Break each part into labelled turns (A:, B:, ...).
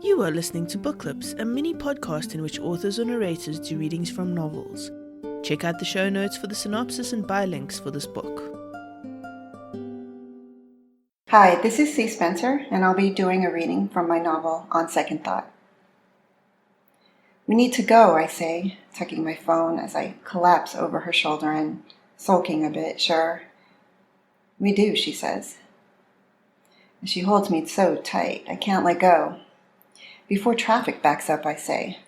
A: You are listening to Book Clips, a mini podcast in which authors or narrators do readings from novels. Check out the show notes for the synopsis and buy links for this book.
B: Hi, this is C. Spencer, and I'll be doing a reading from my novel, On Second Thought. We need to go, I say, tucking my phone as I collapse over her shoulder and sulking a bit, sure. We do, she says. She holds me so tight, I can't let go. Before traffic backs up, I say.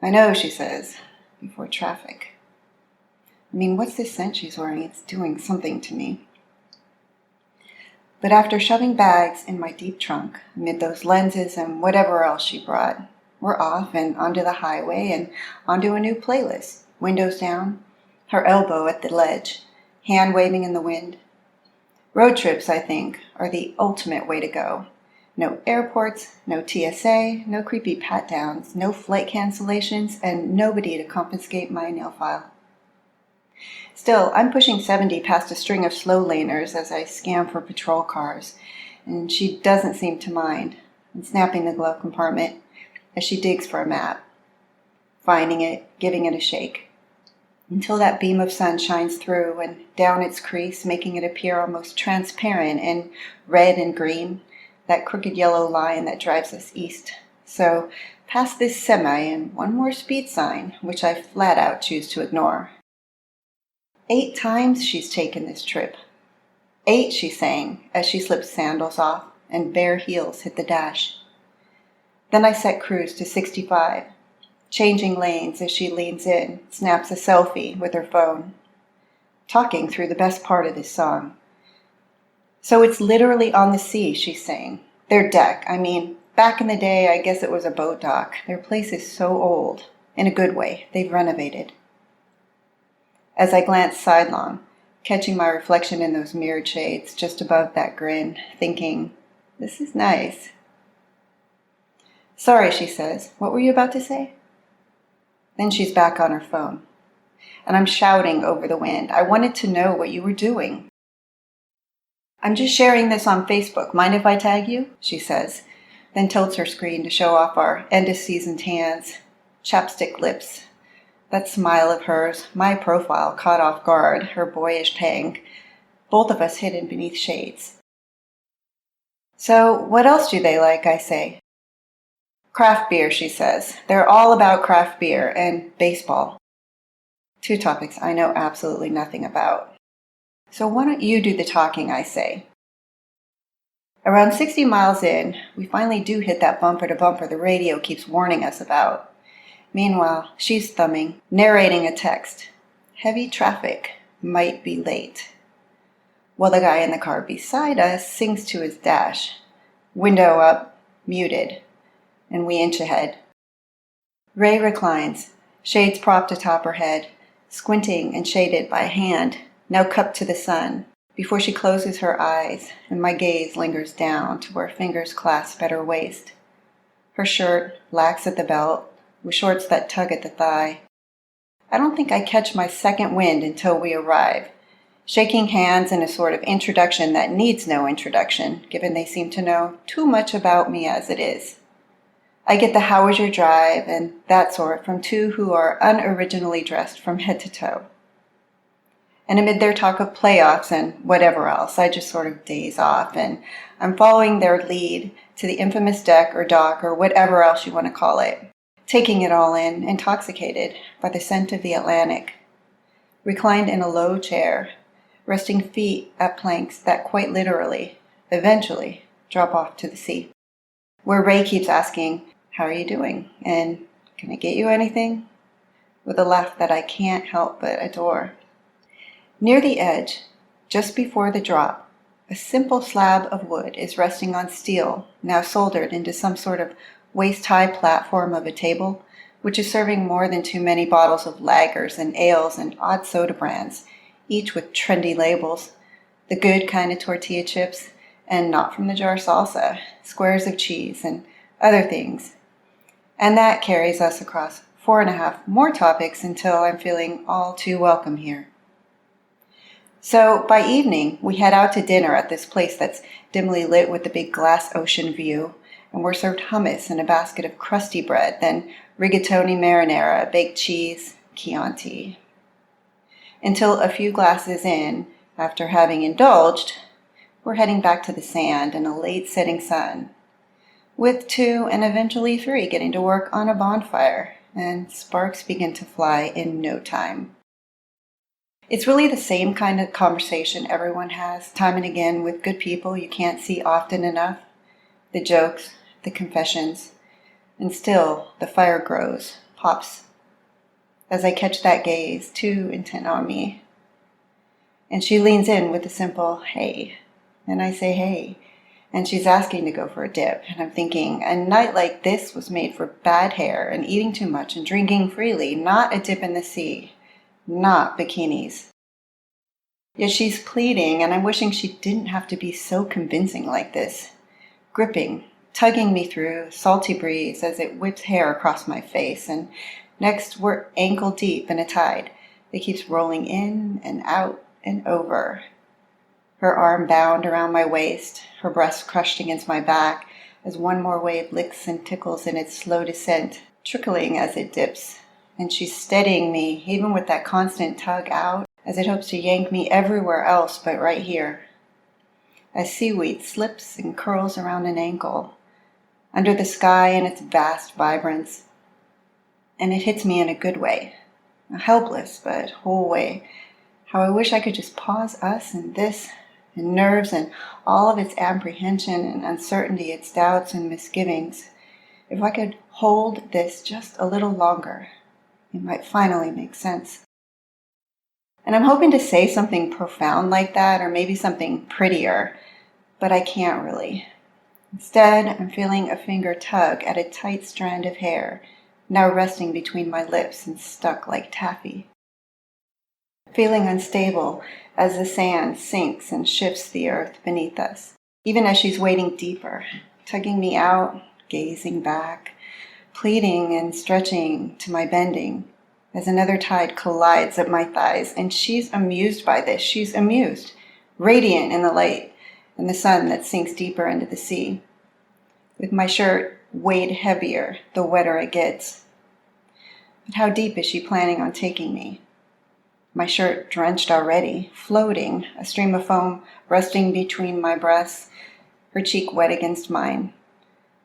B: I know, she says, before traffic. I mean, what's this scent she's wearing? It's doing something to me. But after shoving bags in my deep trunk, amid those lenses and whatever else she brought, we're off and onto the highway and onto a new playlist, windows down, her elbow at the ledge, hand waving in the wind. Road trips, I think, are the ultimate way to go. No airports, no TSA, no creepy pat-downs, no flight cancellations, and nobody to confiscate my nail file. Still, I'm pushing 70 past a string of slow laners as I scan for patrol cars, and she doesn't seem to mind, and snapping the glove compartment as she digs for a map, finding it, giving it a shake, until that beam of sun shines through and down its crease, making it appear almost transparent in red and green, that crooked yellow line that drives us east. So, past this semi and one more speed sign, which I flat out choose to ignore. 8 times she's taken this trip. 8, she's saying, as she slips sandals off and bare heels hit the dash. Then I set cruise to 65, changing lanes as she leans in, snaps a selfie with her phone, talking through the best part of this song. So it's literally on the sea, she's saying. Their deck, back in the day, I guess it was a boat dock. Their place is so old. In a good way. They've renovated. As I glance sidelong, catching my reflection in those mirrored shades just above that grin, thinking, this is nice. Sorry, she says. What were you about to say? Then she's back on her phone. And I'm shouting over the wind. I wanted to know what you were doing. I'm just sharing this on Facebook. Mind if I tag you? She says, then tilts her screen to show off our end-of-season tans, chapstick lips, that smile of hers, my profile caught off guard, her boyish pang, both of us hidden beneath shades. So, what else do they like, I say? Craft beer, she says. They're all about craft beer and baseball. 2 topics I know absolutely nothing about. So why don't you do the talking, I say. Around 60 miles in, we finally do hit that bumper-to-bumper the radio keeps warning us about. Meanwhile, she's thumbing, narrating a text. Heavy traffic, might be late. While the guy in the car beside us sings to his dash. Window up, muted, and we inch ahead. Ray reclines, shades propped atop her head, squinting and shaded by a hand now cupped to the sun, before she closes her eyes and my gaze lingers down to where fingers clasp at her waist. Her shirt lax at the belt, with shorts that tug at the thigh. I don't think I catch my second wind until we arrive, shaking hands in a sort of introduction that needs no introduction, given they seem to know too much about me as it is. I get the how was your drive and that sort from 2 who are unoriginally dressed from head to toe. And amid their talk of playoffs and whatever else, I just sort of daze off, and I'm following their lead to the infamous deck or dock or whatever else you want to call it, taking it all in, intoxicated by the scent of the Atlantic, reclined in a low chair, resting feet at planks that quite literally, eventually, drop off to the sea, where Ray keeps asking, how are you doing? And can I get you anything? With a laugh that I can't help but adore. Near the edge, just before the drop, a simple slab of wood is resting on steel, now soldered into some sort of waist-high platform of a table, which is serving more than too many bottles of lagers and ales and odd soda brands, each with trendy labels, the good kind of tortilla chips, and not from the jar salsa, squares of cheese, and other things. And that carries us across 4.5 more topics until I'm feeling all too welcome here. So by evening, we head out to dinner at this place that's dimly lit with the big glass ocean view, and we're served hummus and a basket of crusty bread, then rigatoni marinara, baked cheese, Chianti. Until a few glasses in, after having indulged, we're heading back to the sand in a late setting sun, with 2 and eventually 3 getting to work on a bonfire, and sparks begin to fly in no time. It's really the same kind of conversation everyone has, time and again, with good people you can't see often enough. The jokes, the confessions, and still the fire grows, pops, as I catch that gaze, too intent on me. And she leans in with a simple, hey, and I say, hey, and she's asking to go for a dip, and I'm thinking, a night like this was made for bad hair and eating too much and drinking freely, not a dip in the sea, not bikinis. Yet she's pleading, and I'm wishing she didn't have to be so convincing like this, gripping, tugging me through, salty breeze as it whips hair across my face, and next we're ankle deep in a tide that keeps rolling in and out and over. Her arm bound around my waist, her breast crushed against my back as one more wave licks and tickles in its slow descent, trickling as it dips. And she's steadying me, even with that constant tug out, as it hopes to yank me everywhere else but right here. As seaweed slips and curls around an ankle, under the sky in its vast vibrance. And it hits me in a good way, a helpless but whole way. How I wish I could just pause us and this, and nerves and all of its apprehension and uncertainty, its doubts and misgivings. If I could hold this just a little longer, it might finally make sense. And I'm hoping to say something profound like that, or maybe something prettier, but I can't really. Instead, I'm feeling a finger tug at a tight strand of hair, now resting between my lips and stuck like taffy. Feeling unstable as the sand sinks and shifts the earth beneath us, even as she's wading deeper, tugging me out, gazing back, pleading and stretching to my bending as another tide collides at my thighs, and she's amused by this. She's amused, radiant in the light and the sun that sinks deeper into the sea. With my shirt weighed heavier the wetter it gets. But how deep is she planning on taking me? My shirt drenched already, floating, a stream of foam resting between my breasts, her cheek wet against mine,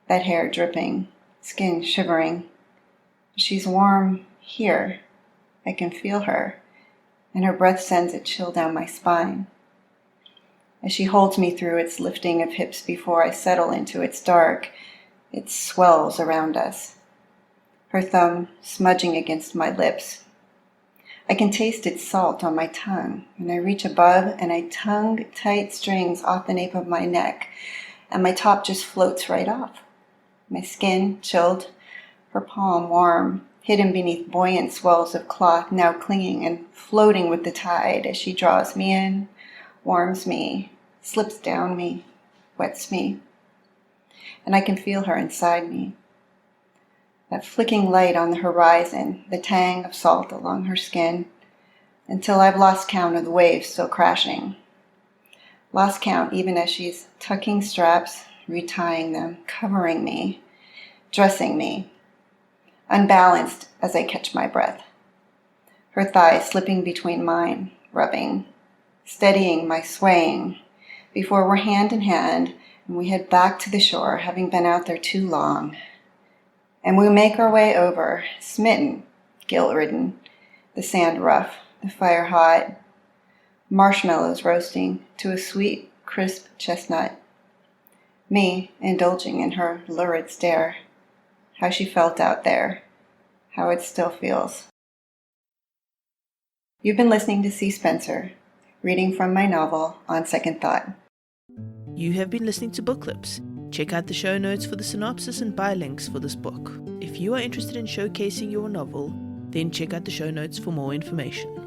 B: that hair dripping, skin shivering. She's warm here. I can feel her, and her breath sends a chill down my spine. As she holds me through its lifting of hips before I settle into its dark, it swells around us, her thumb smudging against my lips. I can taste its salt on my tongue, and I reach above and I tongue tight strings off the nape of my neck, and my top just floats right off. My skin chilled, her palm warm, hidden beneath buoyant swells of cloth, now clinging and floating with the tide as she draws me in, warms me, slips down me, wets me, and I can feel her inside me. That flicking light on the horizon, the tang of salt along her skin, until I've lost count of the waves still crashing. Lost count even as she's tucking straps, retying them, covering me, dressing me, unbalanced as I catch my breath. Her thighs slipping between mine, rubbing, steadying my swaying, before we're hand in hand and we head back to the shore, having been out there too long. And we make our way over, smitten, guilt-ridden, the sand rough, the fire hot, marshmallows roasting to a sweet, crisp chestnut. Me indulging in her lurid stare, how she felt out there, how it still feels. You've been listening to C. Spencer, reading from my novel, On Second Thought.
A: You have been listening to Book Clips. Check out the show notes for the synopsis and buy links for this book. If you are interested in showcasing your novel, then check out the show notes for more information.